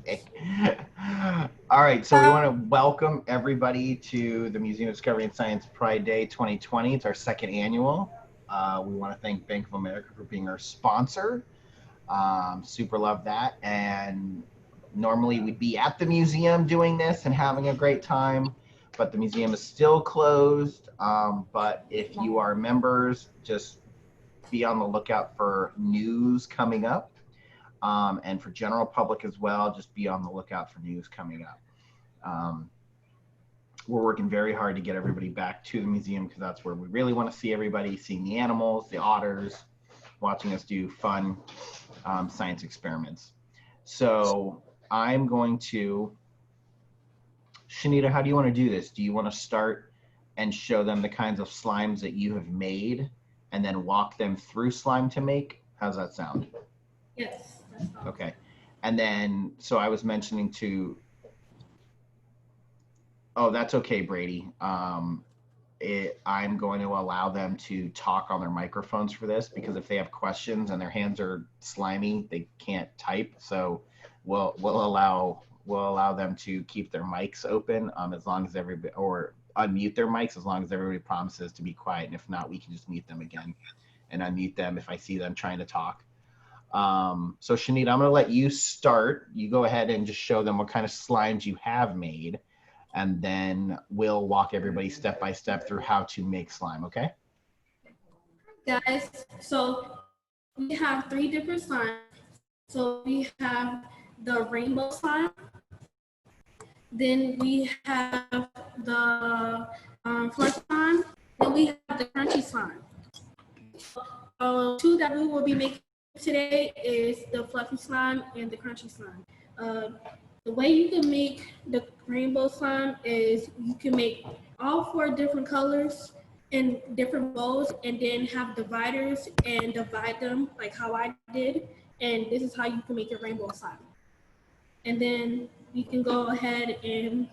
Okay. All right, so we want to welcome everybody to the Museum of Discovery and Science Pride Day 2020. It's our second annual. We want to thank Bank of America for being our sponsor. Super love that. And normally we'd be at the museum doing this and having a great time, but the museum is still closed. But if you are members, just be on the lookout for news coming up. And for general public as well, just be on the lookout for news coming up. We're working very hard to get everybody back to the museum because that's where we really want to see everybody, seeing the animals, the otters, watching us do fun science experiments. So I'm going to, Shanita, how do you want to do this? Do you want to start and show them the kinds of slimes that you have made and then walk them through slime to make? How's that sound? Yes. Okay. And then, so I was mentioning to, oh, that's okay, Brady. I'm going to allow them to talk on their microphones for this because if they have questions and their hands are slimy, they can't type. So we'll allow them to keep their mics open as long as everybody, or unmute their mics as long as everybody promises to be quiet. And if not, we can just mute them again and unmute them if I see them trying to talk. So Shanita, I'm going to let you start. You go ahead and just show them what kind of slimes you have made, and then we'll walk everybody step by step through how to make slime, okay? Guys, so we have 3 different slimes. So we have the rainbow slime, then we have the fluffy slime, then we have the crunchy slime. So 2 that we will be making today is the fluffy slime and the crunchy slime. The way you can make the rainbow slime is you can make all 4 different colors in different bowls and then have dividers and divide them like how I did. And this is how you can make your rainbow slime. And then you can go ahead and...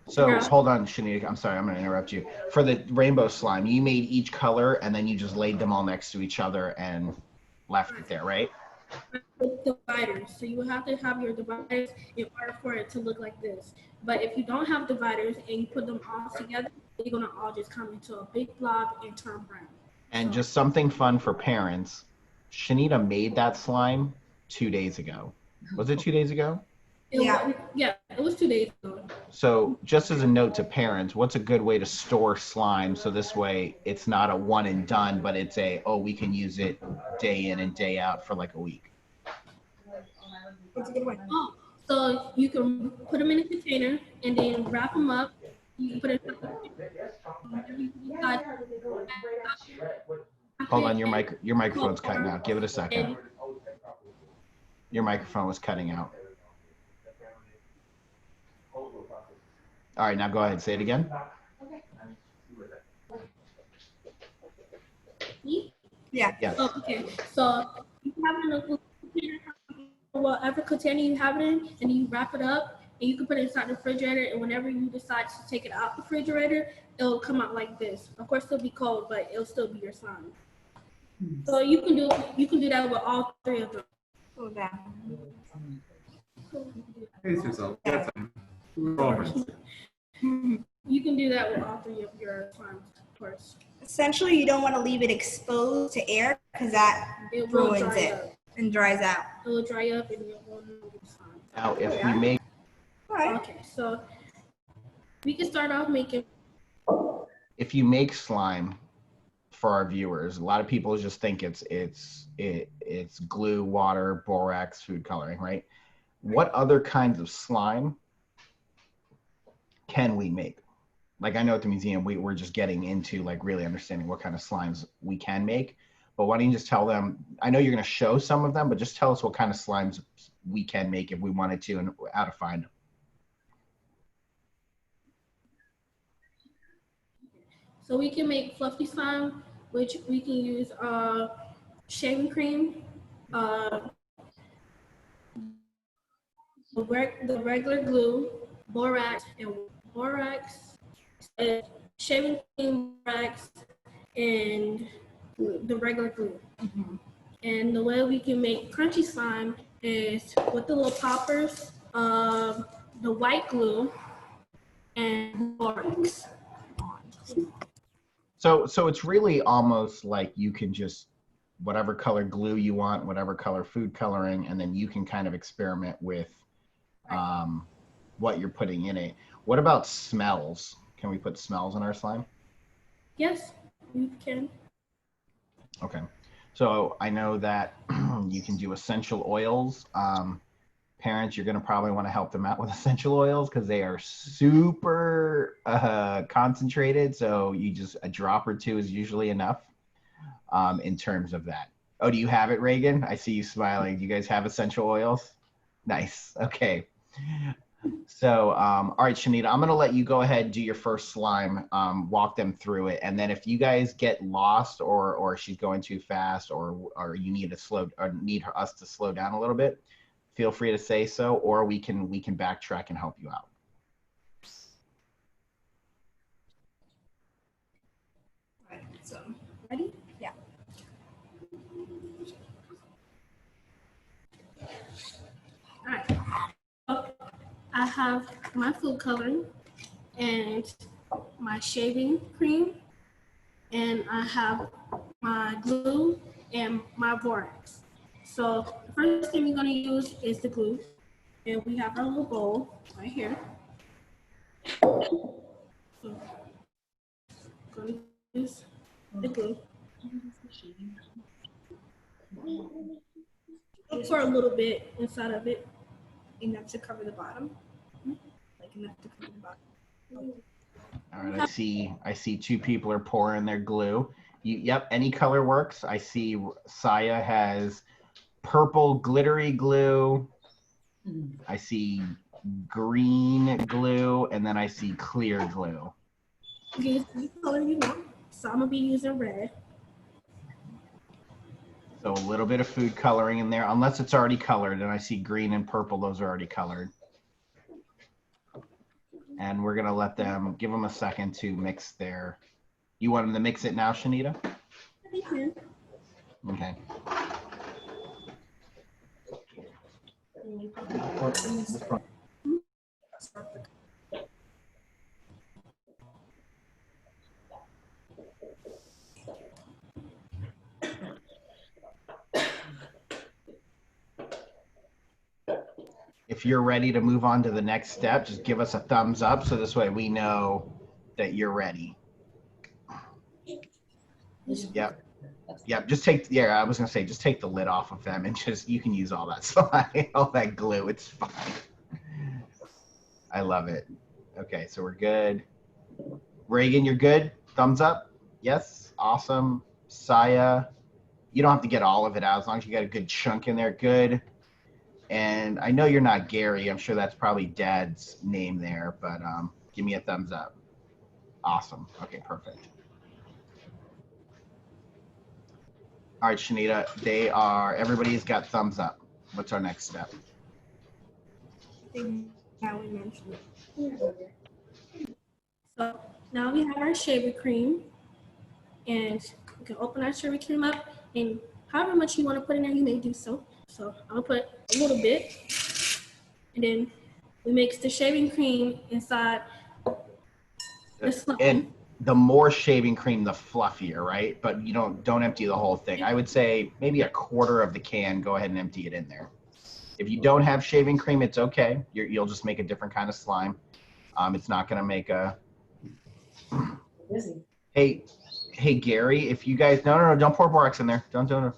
So hold on, Shanita, I'm sorry, I'm gonna interrupt you. For the rainbow slime, you made each color and then you just laid them all next to each other and left it there, right? With dividers. So you have to have your dividers in order for it to look like this. But if you don't have dividers and you put them all together, they're gonna all just come into a big blob and turn brown. And just something fun for parents, Shanita made that slime 2 days ago. Was it 2 days ago? It was 2 days ago. So just as a note to parents, what's a good way to store slime so this way it's not a one and done, but it's we can use it day in and day out for like a week? That's a good one. Oh, so you can put them in a container and then wrap them up. You can put it. Hold on, your microphone's cutting out. Give it a second. Your microphone was cutting out. All right, now go ahead. Say it again. Yeah. Yes. Oh, okay. So you have it in a container, whatever container you have it in, and you wrap it up, and you can put it inside the refrigerator. And whenever you decide to take it out the refrigerator, it'll come out like this. Of course, it'll be cold, but it'll still be your slime. So you can do that with all 3 of them. You can do that with all 3 of your slimes, of course. Essentially, you don't want to leave it exposed to air because that ruins it and dries out. It will dry up and you won't know the slime. Now, if we make... Okay, so we can start off making... If you make slime for our viewers, a lot of people just think it's glue, water, borax, food coloring, right? What other kinds of slime can we make? Like I know at the museum, we're just getting into like really understanding what kind of slimes we can make, but why don't you just tell them, I know you're gonna show some of them, but just tell us what kind of slimes we can make if we wanted to and how to find them. So we can make fluffy slime, which we can use shaving cream, the regular glue, borax, shaving cream, borax, and the regular glue. And the way we can make crunchy slime is with the little poppers, the white glue, and borax. So it's really almost like you can just whatever color glue you want, whatever color food coloring, and then you can kind of experiment with what you're putting in it. What about smells? Can we put smells in our slime? Yes, you can. Okay. So I know that you can do essential oils. Parents, you're going to probably want to help them out with essential oils because they are super concentrated. So you just a drop or two is usually enough in terms of that. Oh, do you have it, Reagan? I see you smiling. Do you guys have essential oils? Nice. Okay. So, all right, Shanita, I'm going to let you go ahead and do your first slime, walk them through it. And then if you guys get lost or she's going too fast or you need to slow or need us to slow down a little bit, feel free to say so, or we can backtrack and help you out. Right, so, ready? Yeah. All right. So I have my food coloring and my shaving cream, and I have my glue and my borax. So the first thing we're going to use is the glue, and we have our little bowl right here. So going to use the glue. Look for a little bit inside of it, Enough to cover the bottom. Like enough to cover the bottom. All right, I see two people are pouring their glue. Yep, any color works. I see Saya has purple glittery glue. I see green glue, and then I see clear glue. Use any color you want. So I'm gonna be using red. So a little bit of food coloring in there, unless it's already colored, and I see green and purple, those are already colored. And we're gonna let them, give them a second to mix their, you want them to mix it now, Shanita? Okay. If you're ready to move on to the next step, just give us a thumbs up so this way we know that you're ready. Yep. Yep. Just take, yeah, I was gonna say, just take the lid off of them and just, you can use all that slime, all that glue, it's fine. I love it. Okay, so we're good. Reagan, you're good? Thumbs up? Yes, awesome. Saya, you don't have to get all of it out as long as you got a good chunk in there, good. And I know you're not Gary. I'm sure that's probably Dad's name there, but give me a thumbs up. Awesome. Okay, perfect. All right, Shanita, everybody's got thumbs up. What's our next step? Now we mentioned it. So now we have our shaving cream, and you can open our shaving cream up, and however much you want to put in there, you may do so. So I'll put a little bit, and then we mix the shaving cream inside the slime. And the more shaving cream, the fluffier, right? But you don't empty the whole thing. I would say maybe a quarter of the can, go ahead and empty it in there. If you don't have shaving cream, it's okay. You'll just make a different kind of slime. It's not gonna make a, hey Gary, if you guys, no, don't pour borax in there. Don't.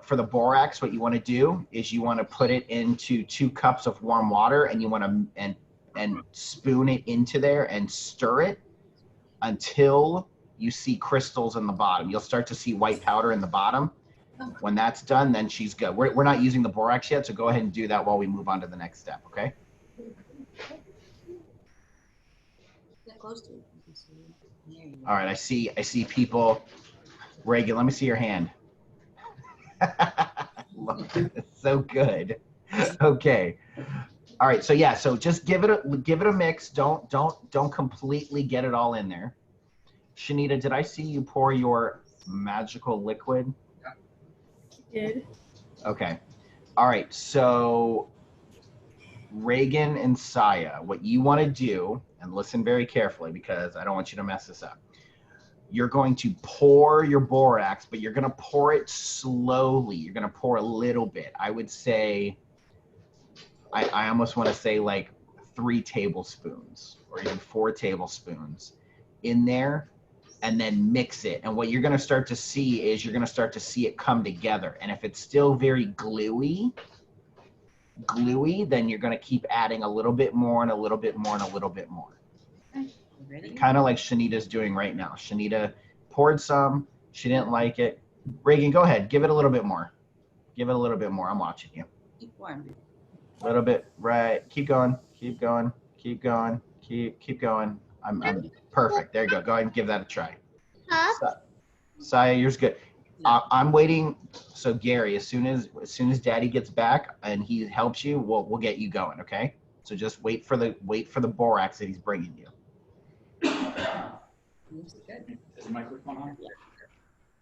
For the borax, what you want to do is you want to put it into 2 cups of warm water, and you want to and spoon it into there and stir it until you see crystals in the bottom. You'll start to see white powder in the bottom. When that's done, then she's good. We're not using the borax yet, so go ahead and do that while we move on to the next step, okay? All right, I see people. Reagan, let me see your hand. It's so good. Okay. All right. So yeah. So just give it a mix. Don't completely get it all in there. Shanita, did I see you pour your magical liquid? Did. Okay. All right. So Reagan and Saya, what you want to do, and listen very carefully because I don't want you to mess this up. You're going to pour your borax, but you're going to pour it slowly. You're going to pour a little bit. I would say, I almost want to say like 3 tablespoons or even 4 tablespoons in there, and then mix it. And what you're going to start to see is you're going to start to see it come together. And if it's still very gluey, then you're going to keep adding a little bit more and a little bit more and a little bit more. Kind of like Shanita's doing right now. Shanita poured some. She didn't like it. Reagan, go ahead. Give it a little bit more. Give it a little bit more. I'm watching you. Keep warm. A little bit. Right. Keep going. Keep going. Keep going. Keep going. I'm perfect. There you go. Go ahead and give that a try. Saya, yours good. I'm waiting. So Gary, as soon as Daddy gets back and he helps you, we'll get you going. Okay. So just wait for the borax that he's bringing you. Is the microphone on?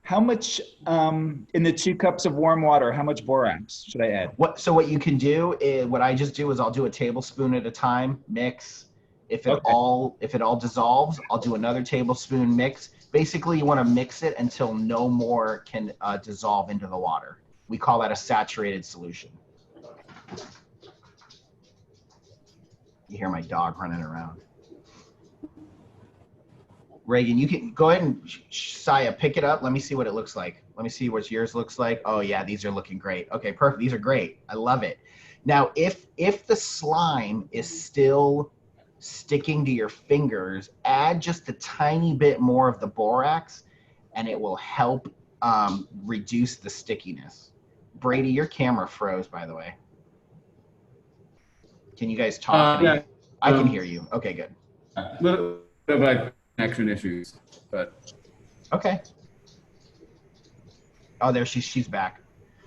How much in the 2 cups of warm water? How much borax should I add? What you can do is what I just do is I'll do a tablespoon at a time. Mix. If it all dissolves, I'll do another tablespoon. Mix. Basically, you want to mix it until no more can dissolve into the water. We call that a saturated solution. You hear my dog running around. Reagan, you can go ahead and Saya, pick it up. Let me see what it looks like. Let me see what yours looks like. Oh yeah, these are looking great. Okay, perfect. These are great. I love it. Now, if the slime is still sticking to your fingers, add just a tiny bit more of the borax, and it will help reduce the stickiness. Brady, your camera froze, by the way. Can you guys talk? Yeah. I can hear you. Okay, good. A little bit of like connection issues, but okay. Oh, there she's back.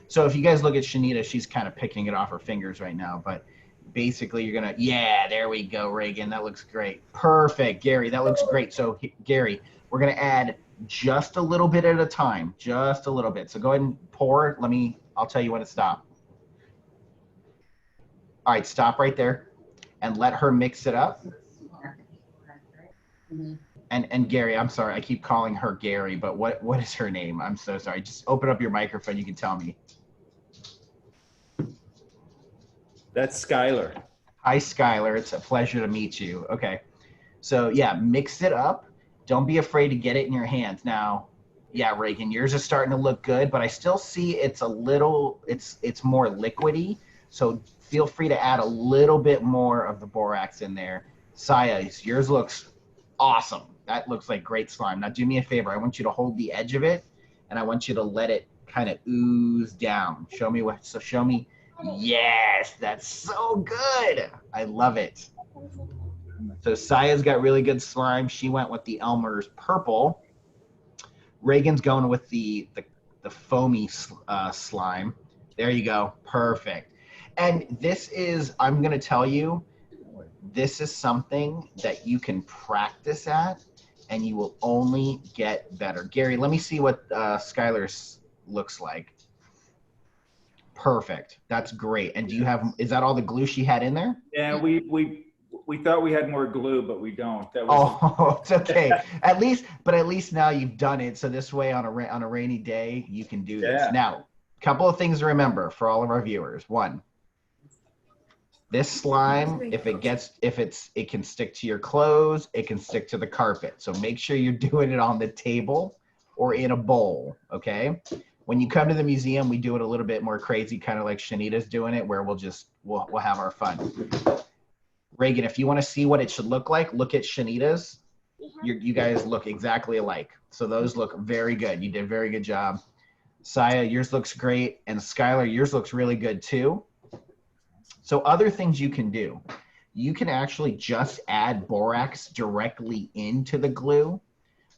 So if you guys look at Shanita, she's kind of picking it off her fingers right now, but basically you're gonna, yeah, there we go, Reagan, that looks great. Perfect, Gary, that looks great. So Gary, we're gonna add just a little bit at a time, just a little bit. So go ahead and pour. I'll tell you when to stop. All right, stop right there and let her mix it up. And Gary, I'm sorry, I keep calling her Gary, but what is her name? I'm so sorry. Just open up your microphone, you can tell me. That's Skylar. Hi, Skylar. It's a pleasure to meet you. Okay. So yeah, mix it up. Don't be afraid to get it in your hands. Now, yeah, Reagan, yours is starting to look good, but I still see it's a little, it's more liquidy. So feel free to add a little bit more of the borax in there. Saya, yours looks awesome. That looks like great slime. Now do me a favor. I want you to hold the edge of it and I want you to let it kind of ooze down. Show me. Yes, that's so good. I love it. So Saya's got really good slime. She went with the Elmer's purple. Reagan's going with the foamy slime. There you go. Perfect. And this is, I'm going to tell you, this is something that you can practice at and you will only get better. Gary, let me see what Skylar's looks like. Perfect. That's great. And do you have, is that all the glue she had in there? Yeah, we thought we had more glue, but we don't. That was it's okay. At least now you've done it. So this way on a rainy day, you can do this. Yeah. Now, a couple of things to remember for all of our viewers. One, this slime, it can stick to your clothes, it can stick to the carpet. So make sure you're doing it on the table or in a bowl, okay? When you come to the museum, we do it a little bit more crazy, kind of like Shanita's doing it, where we'll have our fun. Reagan, if you want to see what it should look like, look at Shanita's. You guys look exactly alike. So those look very good. You did a very good job. Saya, yours looks great. And Skylar, yours looks really good too. So other things you can do. You can actually just add borax directly into the glue,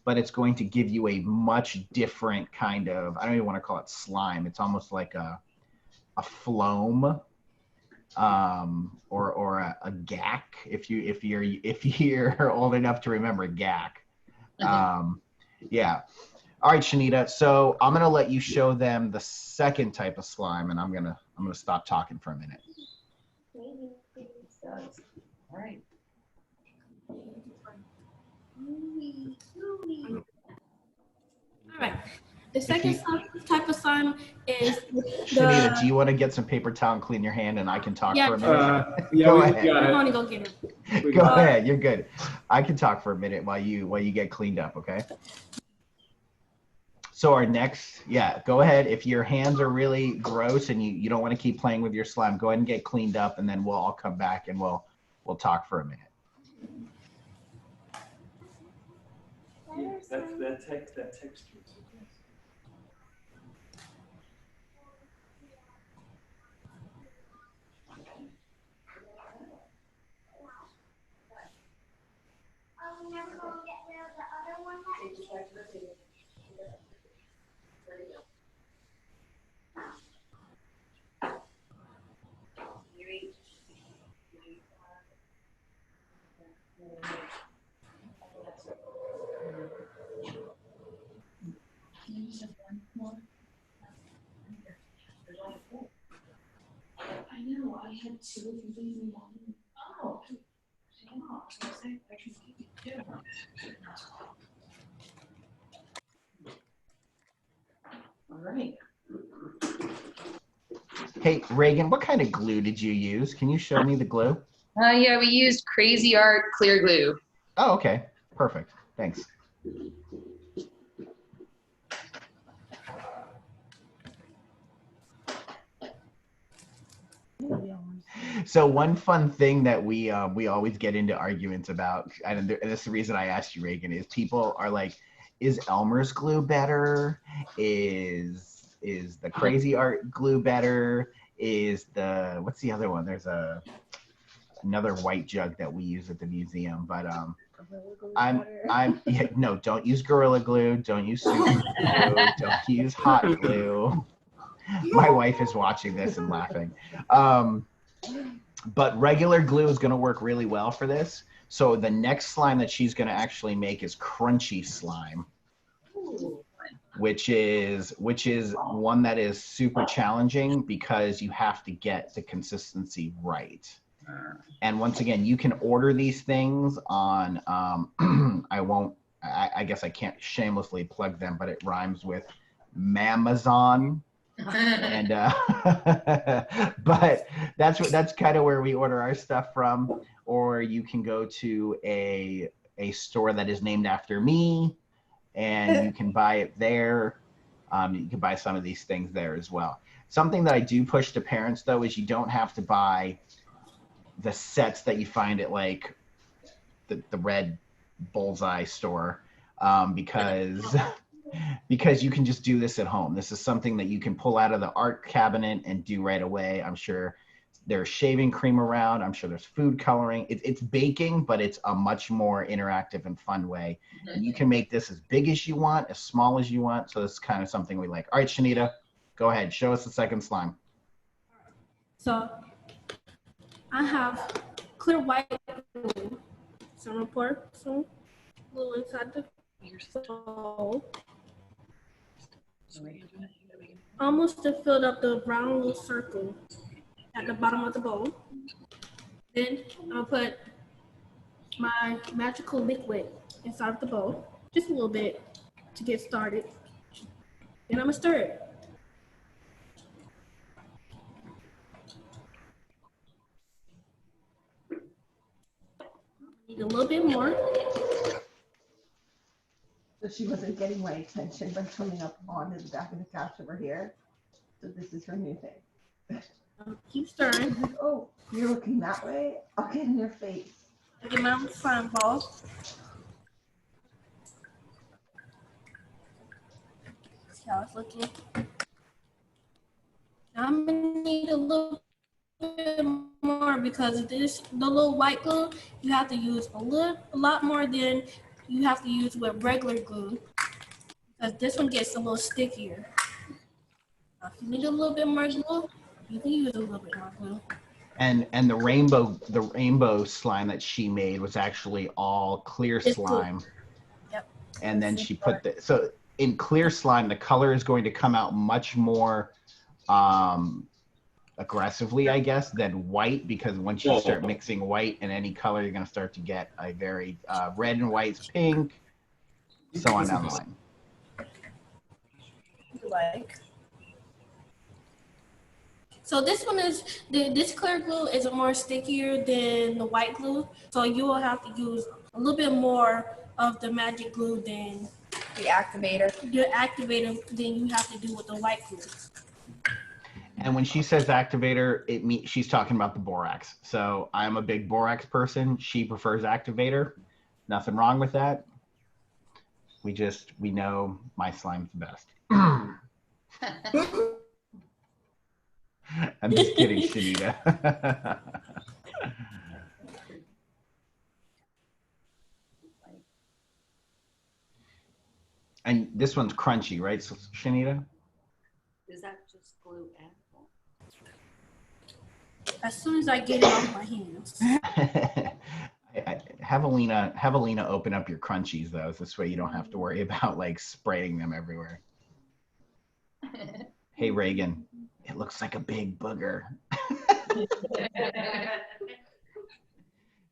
but it's going to give you a much different kind of, I don't even want to call it slime. It's almost like a phloem or a gack if you're old enough to remember gack. Yeah. All right, Shanita. So I'm gonna let you show them the second type of slime, and I'm gonna stop talking for a minute. does. All right. All right. The second type of slime is Shanita, do you want to get some paper towel and clean your hand and I can talk for a minute? Yeah, Go we ahead. got I'm it. gonna go get it. Go ahead. You're good. I can talk for a minute while you get cleaned up, okay? So our next, yeah, go ahead. If your hands are really gross and you don't want to keep playing with your slime, go ahead and get cleaned up, and then we'll all come back and we'll talk for a minute. That texture is so nice. I know, I had two of these in one. Oh. All right. Hey, Reagan, what kind of glue did you use? Can you show me the glue? Yeah, we used Crazy Art clear glue. Oh, okay. Perfect. Thanks. So one fun thing that we always get into arguments about, and this is the reason I asked you, Reagan, is people are like, is Elmer's glue better? Is the Crazy Art glue better? Is the, what's the other one? There's another white jug that we use at the museum, but no, don't use Gorilla Glue, don't use super glue, don't use hot glue. My wife is watching this and laughing. But regular glue is going to work really well for this. So the next slime that she's going to actually make is crunchy slime, which is one that is super challenging because you have to get the consistency right. And once again, you can order these things on, I guess I can't shamelessly plug them, but it rhymes with Mamazon. And but that's kind of where we order our stuff from. Or you can go to a store that is named after me, and you can buy it there. You can buy some of these things there as well. Something that I do push to parents though is you don't have to buy the sets that you find at like the red bullseye store, because you can just do this at home. This is something that you can pull out of the art cabinet and do right away. I'm sure there's shaving cream around. I'm sure there's food coloring. It's baking, but it's a much more interactive and fun way. And you can make this as big as you want, as small as you want. So this is kind of something we like. All right, Shanita, go ahead. Show us the second slime. So I have clear white glue. So I'm gonna pour some glue inside the bowl. Almost to fill up the brown little circle at the bottom of the bowl. Then I'll put my magical liquid inside of the bowl, just a little bit to get started. Then I'm gonna stir it. Need a little bit more. So she wasn't getting my attention by coming up onto the back of the couch over here. So this is her new thing. Keep stirring. Oh, you're looking that way? I'll get in your face. Get my slime ball. See how it's looking. I'm gonna need a little bit more because the little white glue, you have to use a lot more than you have to use with regular glue, because this one gets a little stickier. Now, if you need a little bit more glue, you can use a little bit more glue. And the rainbow slime that she made was actually all clear slime. Yep. And then she put so in clear slime, the color is going to come out much more aggressively, I guess, than white, because once you start mixing white and any color, you're going to start to get a very red and white's pink, so on down the line. Like, so this one is, this clear glue is more stickier than the white glue. So you will have to use a little bit more of the magic glue than The activator. your activator than you have to do with the white glue. And when she says activator, she's talking about the borax. So I'm a big borax person. She prefers activator. Nothing wrong with that. We know my slime's the best. I'm just kidding, Shanita. And this one's crunchy, right, Shanita? Is that just glue and foam? As soon as I get it off my hands. Have Alina open up your crunchies, though. This way you don't have to worry about like spraying them everywhere. Hey, Reagan, it looks like a big booger.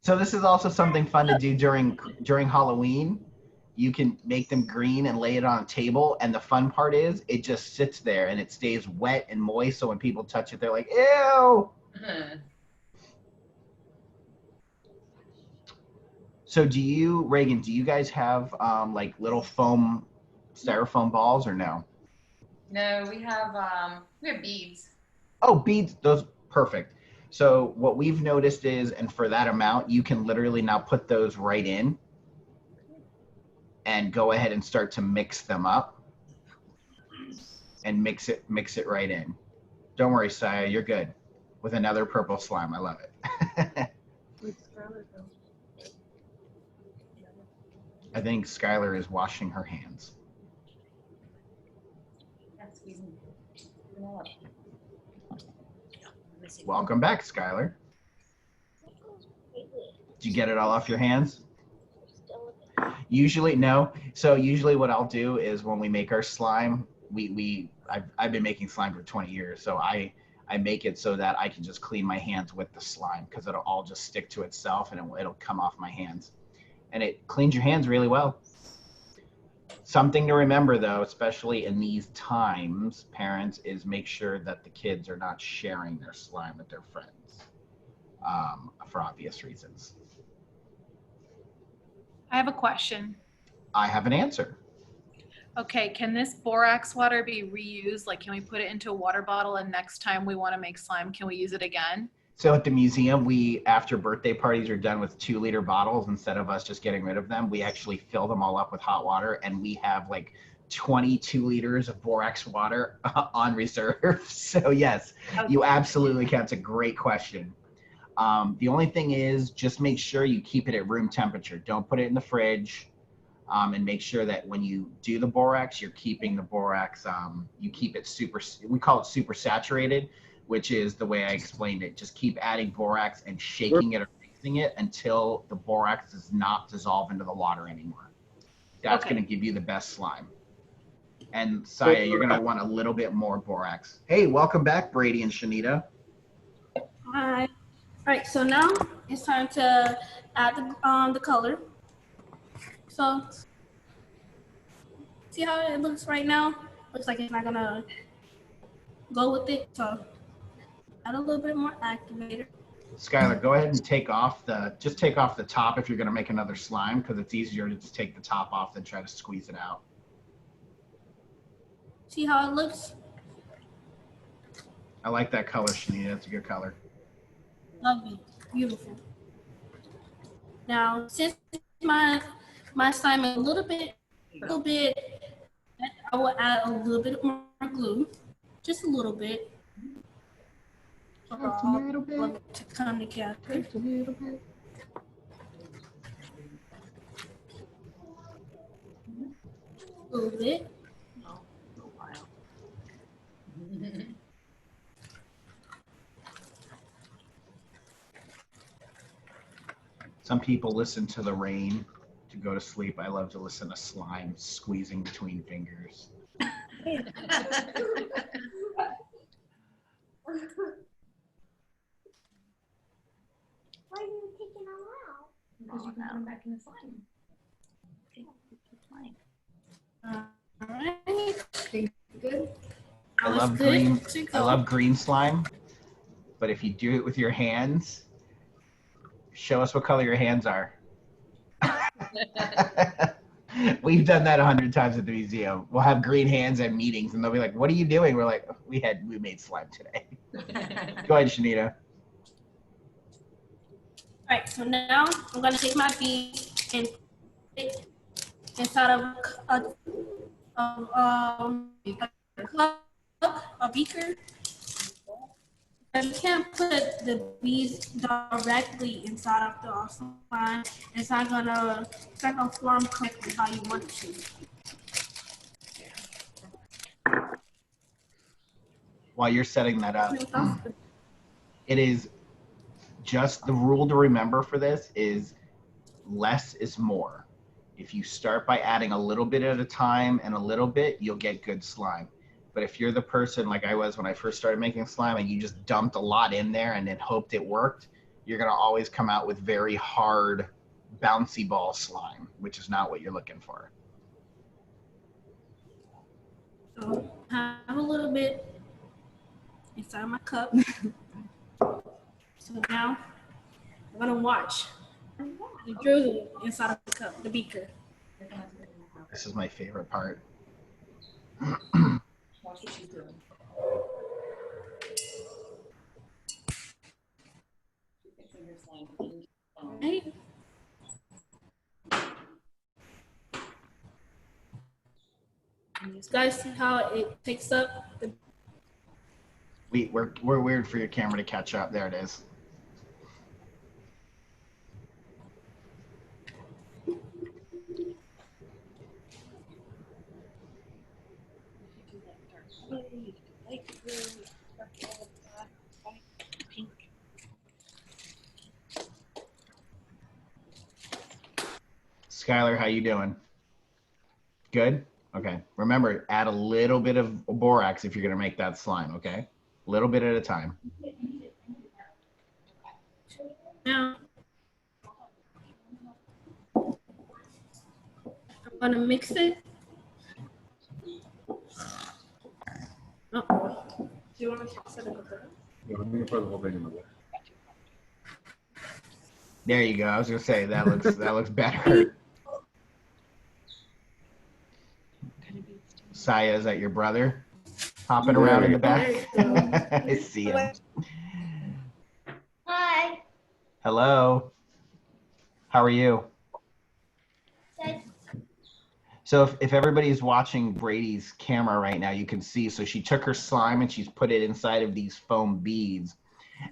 So this is also something fun to do during Halloween. You can make them green and lay it on a table. And the fun part is it just sits there and it stays wet and moist. So when people touch it, they're like, ew. So Reagan, do you guys have like little styrofoam balls or no? No, we have beads. Oh, beads, those, perfect. So what we've noticed is, and for that amount, you can literally now put those right in and go ahead and start to mix them up and mix it right in. Don't worry, Saya, you're good. With another purple slime, I love it. I think Skylar is washing her hands. Welcome back, Skylar. Did you get it all off your hands? Usually, no. So usually what I'll do is when we make our slime, I've been making slime for 20 years. So I make it so that I can just clean my hands with the slime because it'll all just stick to itself and it'll come off my hands. And it cleans your hands really well. Something to remember, though, especially in these times, parents, is make sure that the kids are not sharing their slime with their friends for obvious reasons. I have a question. I have an answer. Okay, can this borax water be reused? Like, can we put it into a water bottle and next time we want to make slime, can we use it again? So at the museum, after birthday parties are done with 2-liter bottles, instead of us just getting rid of them, we actually fill them all up with hot water, and we have like 22 liters of borax water on reserve. So yes, you absolutely can. It's a great question. The only thing is just make sure you keep it at room temperature. Don't put it in the fridge, and make sure that when you do the borax, you're keeping the borax, you keep it we call it super saturated, which is the way I explained it. Just keep adding borax and shaking it or mixing it until the borax does not dissolve into the water anymore. That's going to give you the best slime. And Saya, you're going to want a little bit more borax. Hey, welcome back, Brady and Shanita. Hi. All right, so now it's time to add the color. So see how it looks right now? Looks like it's not gonna go with it. So add a little bit more activator. Skylar, go ahead and take off the top if you're going to make another slime, because it's easier to just take the top off than try to squeeze it out. See how it looks? I like that color, Shanita. That's a good color. Lovely, beautiful. Now, since my slime is a little bit, I will add a little bit more glue, just a little bit. Just a little bit. To come together. Just a little bit. A little bit. Some people listen to the rain to go to sleep. I love to listen to slime squeezing between fingers. Because you can put them back in the slime. Okay, keep playing. All right. Good. I That was love good. green. To I go. love green slime, but if you do it with your hands, show us what color your hands are. We've done that 100 times at the museum. We'll have green hands at meetings, and they'll be like, "What are you doing?" We're like, "We made slime today." Go ahead, Shanita. All right, so now I'm gonna take my bead and put it inside of a cup, a beaker. And you can't put the beads directly inside of the slime. It's not gonna form correctly how you want it to. While you're setting that up, it is just the rule to remember for this is less is more. If you start by adding a little bit at a time and a little bit, you'll get good slime. But if you're the person like I was when I first started making slime and you just dumped a lot in there and then hoped it worked, you're going to always come out with very hard, bouncy ball slime, which is not what you're looking for. So have a little bit inside my cup. So now I'm gonna watch the drizzle inside of the cup, the beaker. This is my favorite part. Watch what she's doing. Right? And you guys see how it takes up the We're weird for your camera to catch up. There it is. Skylar, how you doing? Good? Okay. Remember, add a little bit of borax if you're going to make that slime, okay? A little bit at a time. now. I'm gonna mix it. Oh. Do you want to set it up there? Yeah, I'm gonna put the whole thing in the water. There you go. I was going to say that looks better. Saya, is that your brother? Hopping around in the back? I see him. Hi. Hello. How are you? Good. So if everybody's watching Brady's camera right now, you can see, so she took her slime and she's put it inside of these foam beads.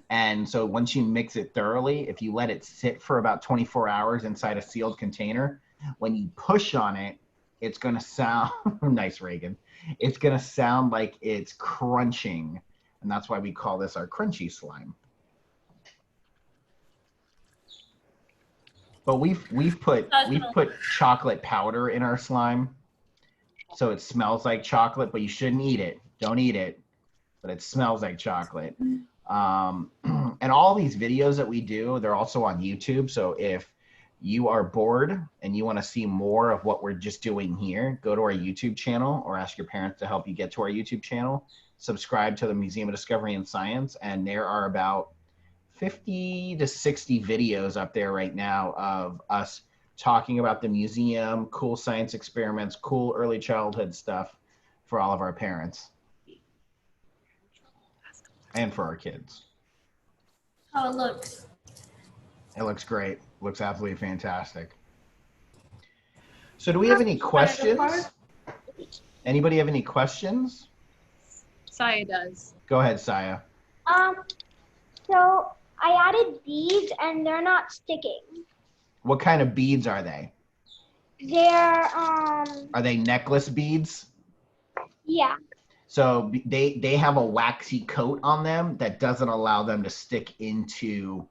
And so once you mix it thoroughly, if you let it sit for about 24 hours inside a sealed container, when you push on it, it's going to sound, nice Reagan, it's going to sound like it's crunching. And that's why we call this our crunchy slime. But we've put chocolate powder in our slime, so it smells like chocolate. But you shouldn't eat it. Don't eat it. But it smells like chocolate. And all these videos that we do, they're also on YouTube. So if you are bored and you want to see more of what we're just doing here, go to our YouTube channel or ask your parents to help you get to our YouTube channel. Subscribe to the Museum of Discovery and Science, and there are about 50 to 60 videos up there right now of us talking about the museum, cool science experiments, cool early childhood stuff for all of our parents and for our kids. How it looks. It looks great. Looks absolutely fantastic. So do we have any questions? Anybody have any questions? Saya does. Go ahead, Saya. So I added beads and they're not sticking. What kind of beads are they? They're Are they necklace beads? yeah. So they have a waxy coat on them that doesn't allow them to stick into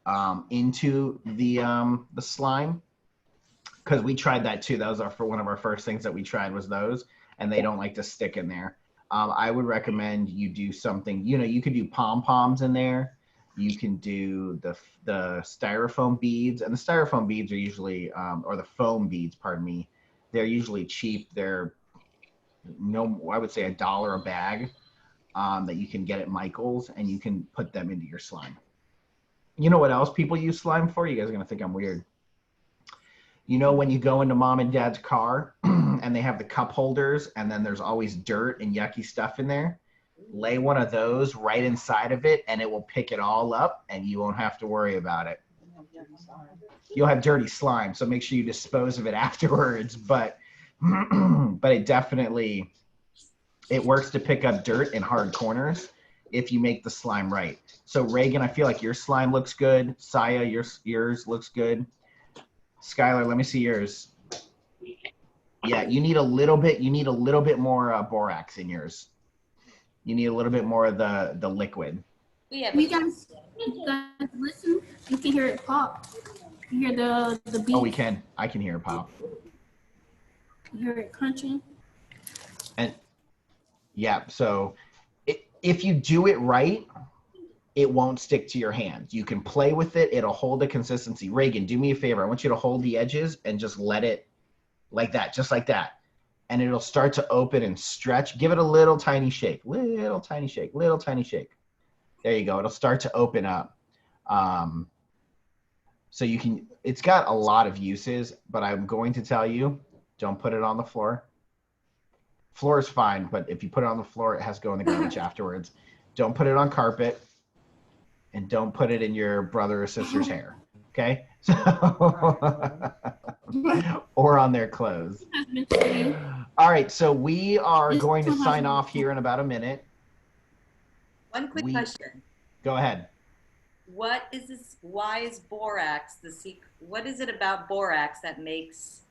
the slime. Because we tried that too. That was one of our first things that we tried was those, and they don't like to stick in there. I would recommend you do something. You know, you could do pom-poms in there. You can do the styrofoam beads, and the styrofoam beads are usually, or the foam beads, pardon me, they're usually cheap. They're I would say $1 a bag that you can get at Michael's, and you can put them into your slime. You know what else people use slime for? You guys are gonna think I'm weird. You know when you go into mom and dad's car and they have the cup holders and then there's always dirt and yucky stuff in there? Lay one of those right inside of it and it will pick it all up and you won't have to worry about it. You'll have dirty slime, so make sure you dispose of it afterwards. But it definitely, it works to pick up dirt in hard corners if you make the slime right. So Reagan, I feel like your slime looks good. Saya, yours looks good. Skylar, let me see yours. Yeah, you need a little bit more borax in yours. You need a little bit more of the liquid. Yeah, You guys listen, you can hear it pop. You hear the beat. Oh, we can. I can hear it pop. You hear it crunching. And yeah, so if you do it right, it won't stick to your hand. You can play with it. It'll hold a consistency. Reagan, do me a favor. I want you to hold the edges and just let it like that, just like that. And it'll start to open and stretch. Give it a little tiny shake, little tiny shake, little tiny shake. There you go. It'll start to open up. So you can, it's got a lot of uses, but I'm going to tell you, don't put it on the floor. Floor is fine, but if you put it on the floor, it has to go in the garbage afterwards. Don't put it on carpet. And don't put it in your brother or sister's hair, okay? So, or on their clothes. All right, so we are going to sign off here in about a minute. One quick question. Go ahead. What is this? Why is borax the secret? What is it about borax that makes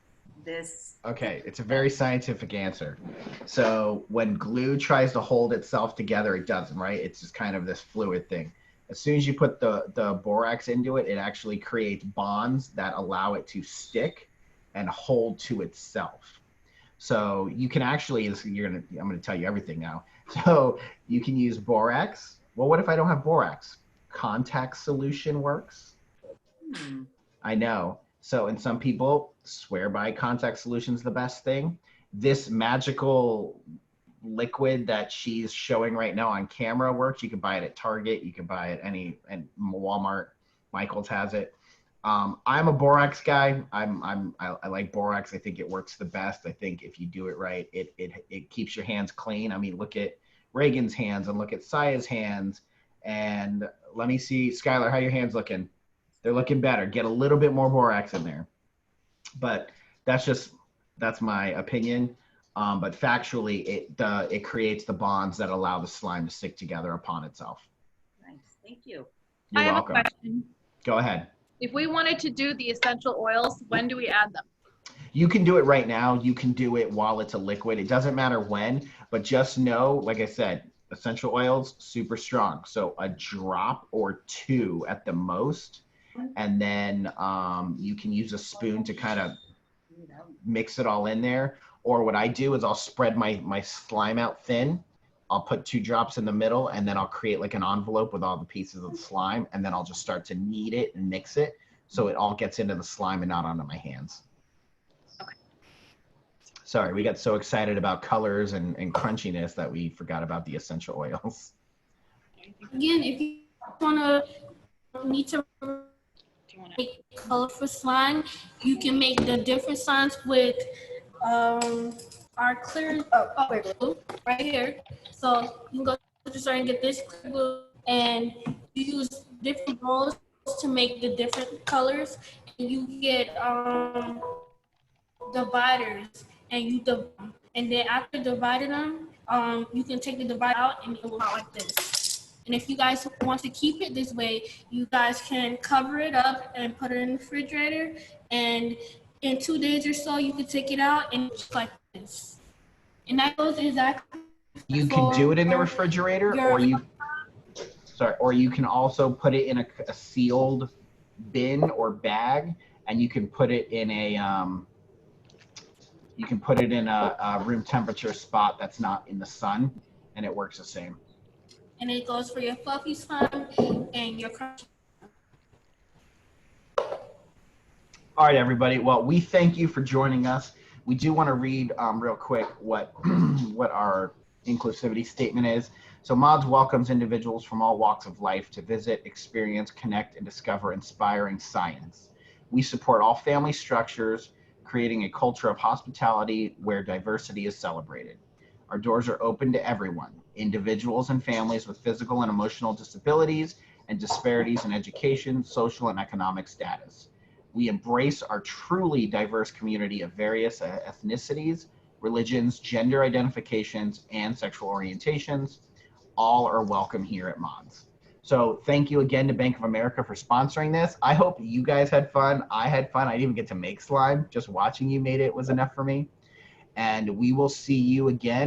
this? Okay, it's a very scientific answer. So when glue tries to hold itself together, it doesn't, right? It's just kind of this fluid thing. As soon as you put the borax into it, it actually creates bonds that allow it to stick and hold to itself. So you can actually, I'm gonna tell you everything now. So you can use borax. Well, what if I don't have borax? Contact solution works. I know. So, and some people swear by contact solution's the best thing. This magical liquid that she's showing right now on camera works. You can buy it at Target. You can buy it and Walmart. Michael's has it. I'm a borax guy. I like borax. I think it works the best. I think if you do it right, it keeps your hands clean. I mean, look at Reagan's hands and look at Saya's hands. And let me see, Skylar, how your hands looking? They're looking better. Get a little bit more borax in there. But that's my opinion. But factually, it creates the bonds that allow the slime to stick together upon itself. Nice, thank you. You're I have welcome. a question. Go ahead. If we wanted to do the essential oils, when do we add them? You can do it right now. You can do it while it's a liquid. It doesn't matter when, but just know, like I said, essential oils, super strong. So a drop or two at the most. And then you can use a spoon to kind of mix it all in there. Or what I do is I'll spread my slime out thin. I'll put 2 drops in the middle, and then I'll create like an envelope with all the pieces of the slime, and then I'll just start to knead it and mix it so it all gets into the slime and not onto my hands. Okay. Sorry, we got so excited about colors and crunchiness that we forgot about the essential oils. Again, if you need to make colorful slime, you can make the different signs with our clear glue right here. So you can go to the store and get this clear glue, and you use different rolls to make the different colors. And you get dividers, and then after dividing them, you can take the divider out and it will look like this. And if you guys want to keep it this way, you guys can cover it up and put it in the refrigerator, and in 2 days or so, you can take it out and it's like this. And that goes exactly. You can do it in the refrigerator, or you can also put it in a sealed bin or bag, and you can put it in a room temperature spot that's not in the sun, and it works the same. And it goes for your fluffy slime and your crunchy. All right, everybody. Well, we thank you for joining us. We do want to read real quick what what our inclusivity statement is. So Mods welcomes individuals from all walks of life to visit, experience, connect, and discover inspiring science. We support all family structures, creating a culture of hospitality where diversity is celebrated. Our doors are open to everyone, individuals and families with physical and emotional disabilities and disparities in education, social, and economic status. We embrace our truly diverse community of various ethnicities, religions, gender identifications, and sexual orientations. All are welcome here at Mods. So thank you again to Bank of America for sponsoring this. I hope you guys had fun. I had fun. I didn't even get to make slime. Just watching you made it was enough for me. And we will see you again.